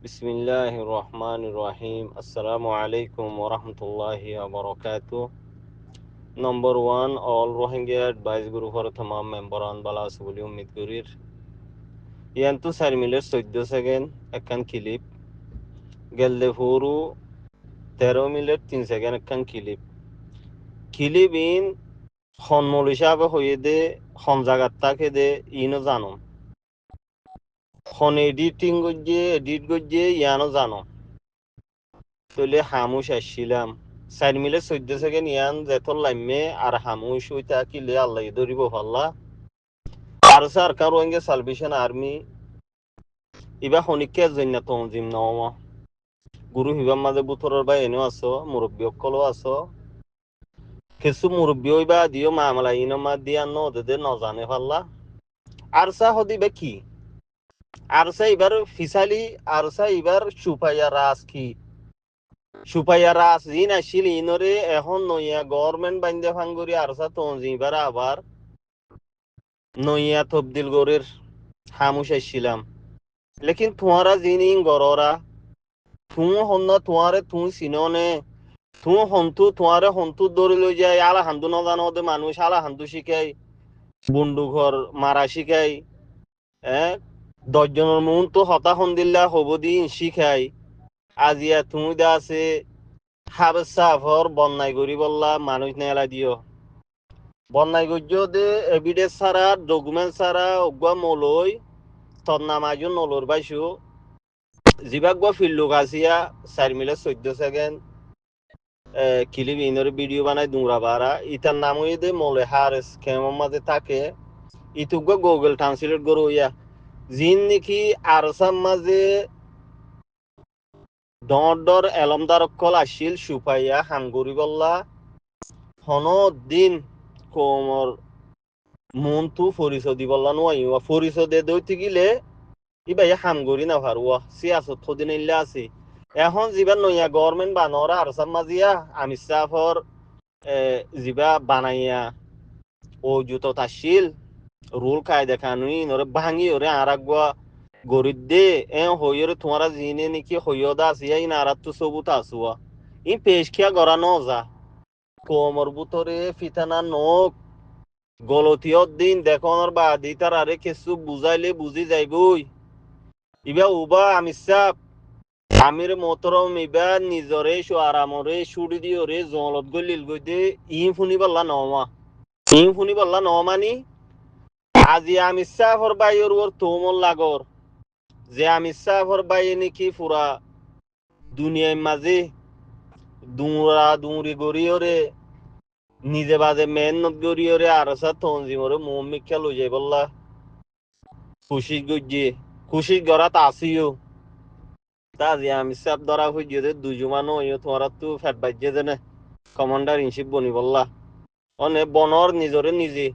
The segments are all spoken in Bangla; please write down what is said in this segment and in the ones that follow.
বিসমিল্লাহির রহমানির রহিম। আসসালামু আলাইকুম ওরহমতুল্লাহি ওয়াবারাকাতু। নম্বর ওয়ান, অল রোহিঙ্গা অ্যাডভাইস গ্রুপের तमाम মেম্বরান বালা আছে বলে উম্মিদ করির। ইয়ান্তু 4 মিনিট 14 সেকেন্ড একখান ক্লিপ গেলদে ফুরু 13 মিনিট 3 সেকেন্ড একখান ক্লিপ ইন হনমল হিসাবে হয়ে দে হন জায়গার তাকে দে ইনো জানো হন এডিট গজ্জে ইয়ানো জানো তলে হামুশ আসছিলাম 4 মিনিট 14 সেকেন্ড ইয়ান যেতর লাইমে আর হামুশ ওইটা কিলে আল্লাহ ধরিব পাল্লা আর সরকার রোহিঙ্গা সালভেশন আর্মি ইবা হনিকে জন্য তনজিম নওয়া গুরু হিবাম মাঝে বুতরের বা এনেও আছো মুরব্বী অকলও আছো কিছু মুরব্বী হইবা দিও মামলা ইনো মা দিয়া ন ওদের নজানে পাল্লা আরসা হদিবে কি আরসা এবার ফিসালি আরসা এবার সুপাইয়া রাজ কি সুপাইয়া রাজ জিন আসছিল ইনরে এখন নইয়া গভর্নমেন্ট বান্ধে ভাঙ্গুরি আরসা তনজিবার আবার নইয়া তবদিল গরের হামুশ আসছিলাম লেকিন তোমারা জিনি গররা তুম হন তোমারে তুই চিননে তুম হন্তু তোমারে হন্তু দৌড়ি লৈ যায় আলা হান্দু নজানো দে মানুষ আলা হান্দু শিখাই বন্দুকর মারা শিখাই হ্যাঁ 10 জনের মন তো হতাহন দিল্লা হব দিন শিখাই আজিয়া তুমি দা আছে হাবে সাফর বন্যাই করি বললা মানুষ নেলা দিও বন্যাই গজ্য দে এভিডেন্স ছাড়া ডকুমেন্ট ছাড়া অগুয়া মলই তন্নামাজু নলর বাইছু জিবাগুয়া ফিল্ডুক আসিয়া 4 মিনিট 14 সেকেন্ড ক্লিপ ইনর ভিডিও বানাই দুমরা বারা ইতার নাম হই দে মলে হারেস কেমন মাঝে থাকে ইতুগুয়া গুগল ট্রান্সলেট করো ইয়া জিন নাকি আরসাম মাঝে ডর এলমদার কল আসিল সুপাইয়া হাঙ্গুরি বললা হন দিন কোমর মন তু পরিচয় দি বললা নোয়া পরিচয় দে দইতে গিলে ইবা হামগুরি না ভারুয়া সিয়াসত থদিন ইল্লা আছে এখন যিবা নইয়া গভর্নমেন্ট বানরা আরসাম মাজিয়া আমি সাফর যিবা বানাইয়া ও জুতো তাসিল রুল কায়দা কানুনি নরে ভাঙি ওরে আরাগুয়া গরিব দে হইরে তোমারা জিনে নাকি হইয়দা আসিয়া ইন আরাত সবুত আসুয়া ই পেশ খিয়া গড়া নজা কোমর বুতরে ফিতানা নখ গলতিয়ত দিন দেখনের বাদি তার আরে কিছু বুঝাইলে বুঝি যাইবই ইবা উবা আমি সাপ আমির মোতরম ইবা নিজরে আরামরে সুড়ি দিওরে জলত গলিল গই দে ফুনি বললা নমা ফুনি বললা নমানি আজি আমি সাফর বাইর ওর তোমল লাগর যে আমি সাফর বাই নাকি পুরা দুনিয়ার মাঝে দুরা দুরি গড়িওরে নিজে বাজে মেহনত গড়িওরে আরসা তঞ্জিমরে মুমিকা লই যাই বললা খুশি গজ্জে খুশি গড়াত আসিও তা যে আমি সাপ ধরা হই যদি দুজুমানো ইয়ে তোমার তো ফ্যাট বাজ্যে দেনে কমান্ডার ইনশিপ বনি বললা অনে বনর নিজরে নিজে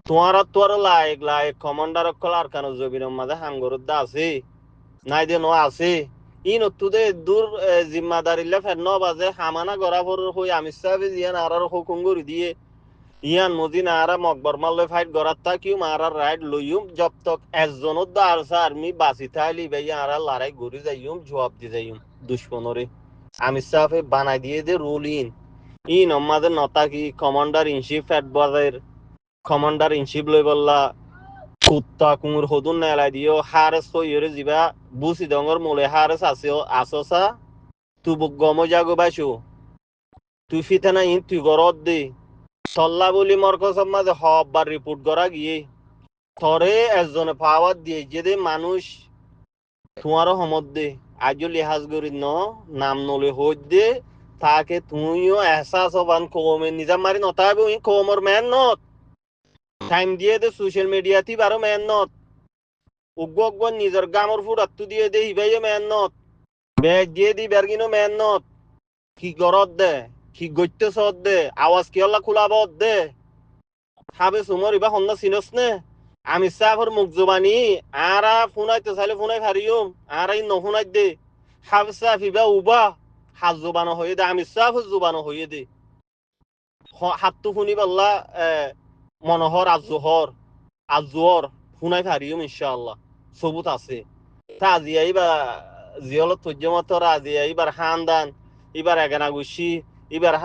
তোমার তো আর লাইক কমান্ডার অকল আর কানো জবিনের মাঝে হাঙ্গরত দা আছে নাই দে ন আছে ই নতুদে দূর জিম্মাদারিল্লা ফের ন বাজে হামানা গড়া ভর হই আমি সাহেব ইয়ান আর হুকুম করে দিয়ে ইয়ান মদিন আরা মকবর মাল্লে ফাইট গড়াত তা কিউ মারার রাইড লইম জব তক একজনত দা আরসা আর্মি বাসি থাইলি ভাই আরা লড়াই গড়ি যাইম জবাব দি যাইম দুশ্মনরে আমি সাহেব বানাই দিয়ে দে রুল ইন আমাদের নতা কি commander in chief adviser commander in chief লই বললা কুত্তা কুমুর হদুন নেলাই দিও হারেস হইরে যিবা বুসি ডঙর মোলে হারেস আছে আসসা তু গম জাগো বাইছু তুই ফিতানা ইন তুই গরদ দে সল্লা বলি মরকজ মাঝে হবার রিপোর্ট করা গিয়ে থরে একজনে পাওয়ার দিয়ে যে মানুষ তোমারও সমত দে আজ লিহাজ করি ন নাম নলে হই দে তাকে তুইও এহসাস হবান কমে নিজা মারি নতাবে কমর মেন নত টাইম দিয়ে দে সোশ্যাল মিডিয়াতে বারো মেন নত উগ্গ নিজের গামর ফুরাত্তু দিয়ে দে হিবাইয়ে মেন নত বেগ দিয়ে দি বেরগিনো মেন নত কি গরত দে কি গত্য সদ দে আওয়াজ কি হল্লা খুলাবত দে হাবে সুমর ইবা হন্না সিনস নে আমি সাফর মুখ জবানি আরা ফোনাইতে চাইলে ফোনাই ফারিয়ম আরা ইন নফোনাই দে হাব সাফ ইবা উবা হাত জবানো হয়ে দে আমি সাফ জবানো হয়ে দে হাতটো শুনি পাল্লা মনোহর আজহর শুনাই ফারিম ইনশাআল্লাহ সবুত আছে তা আজি আইবা জিয়লত তুজ্জমত রাজিয়া ইবার হান্দান ইবার এগানা গুছি ইবার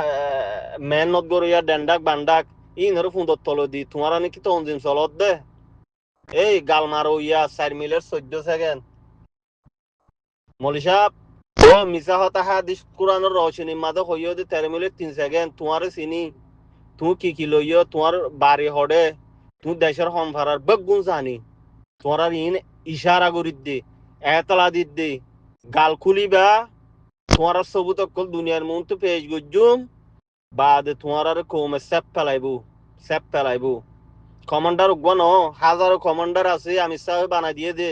মেহনত গরিয়া ডেন্ডাক বান্ডাক ইনর ফুন্দর তলো দি তোমার নাকি তো অঞ্জিম চলত দে এই গাল মারো ইয়া 4 মিলের 14 সেকেন্ড মলি সাহেব ও মিসা হতা হাদিস কুরআনের রওশনী মাদে হইও দে 13 মিনিট 3 সেকেন্ড তোমার চিনি তুই কি লইও তোমার বাড়ি হড়ে তুই দেশের সম্ভারার বেগুন জানি তোমার ইন ইশারা করি দে এতলা দি গাল খুলিবা তোমার সবুত অকল দুনিয়ার মন তো পেশ গুজুম বাদ তোমার কমে সেপ ফেলাইবু কমান্ডার উগন হাজারো কমান্ডার আছে আমি সাহেব বানাই দিয়ে দে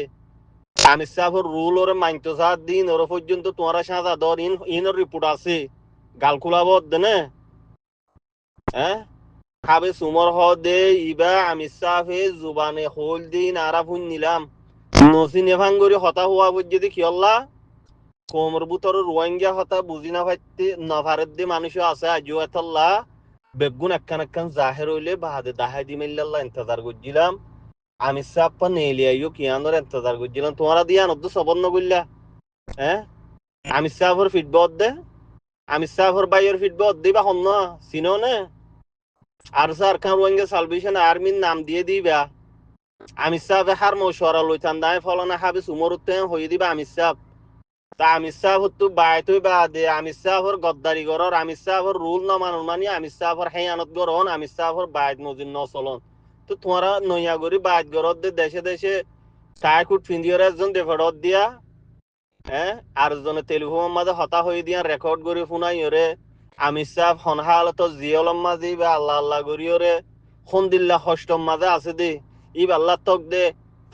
আমি সাহেবের রুল ওরে মানতো সাত দিন ওর পর্যন্ত তোমার সাজা দর ইনর রিপোর্ট আছে গাল খুলাব দেনে হ্যাঁ খাবে সুমর হ দে ইবা আমি সাহেব জুবানে হল দিন আরাফুন নিলাম নসি নেভাঙ্গরি হতা হওয়া বুঝতে কি আল্লাহ কোমর বুতর রোহিঙ্গা হতা বুঝি না ভাইতে নভারের দি মানুষ আছে আজিও এতল্লা বেগুন একখান জাহের হইলে বাহাদে দাহাই দি মিল্লাল্লাহ ইন্তজার করছিলাম আমি সাপ্পা নেলি আইও কিয়ানোর ইন্তজার করছিলাম তোমারা দিয়া নদ্দ সবন্ন করলা হ্যাঁ আমি সাহর ফিডবত দে আমি সাহর বাইয়ের ফিডবত দিবা হম না চিনো নে আর স্যার খান রোহিঙ্গা সালভেশন আর্মির নাম দিয়ে দিবা আমি সাহেব হার মশওয়ারা লইতাম দায় ফলনা হাবিস উমর উত্তেন হয়ে দিবা আমি সাহেব তা আমির সাহর তো বাইতই বা দে আমির সাহর গদ্দারি গরর আমির সাহর রুল না মানুন মানি আমির সাহর হেয়ানত গরন আমির সাহর বাইত মজিন নচলন তো তোমারা নইয়াগরি বাইত গরত দে দেশে দেশে টাই কুট ফিন্দিয়র একজন দেফড়ত দিয়া হ্যাঁ আর জনে টেলিফোনের মাঝে হতা হয়ে দিয়া রেকর্ড করে শুনাই ওরে আমির সাহ হনহালত জিয়লম মাঝি বা আল্লাহ আল্লাহ করি ওরে সন্দিল্লা হষ্টম মাঝে আছে দে ইব আল্লাহ তক দে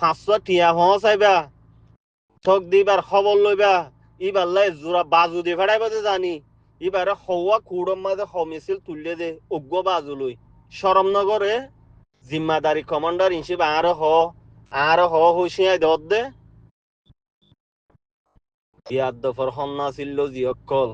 500 টিয়া হওয়া চাইবা ঠক দিবার খবর লইবা ইবাল্লাই জোড়া বাজু দিয়ে ফেড়াইবা যে জানি ইবারে হওয়া কুড়ম মাঝে মিছিল তুললে দে অজ্ঞ বাজু লই শরমনগরে জিম্মাদারি কমান্ডার হিসেবে আর হুঁশিয়াই দর দে ইয়াদ দফর হন্না ছিল জি অক্কল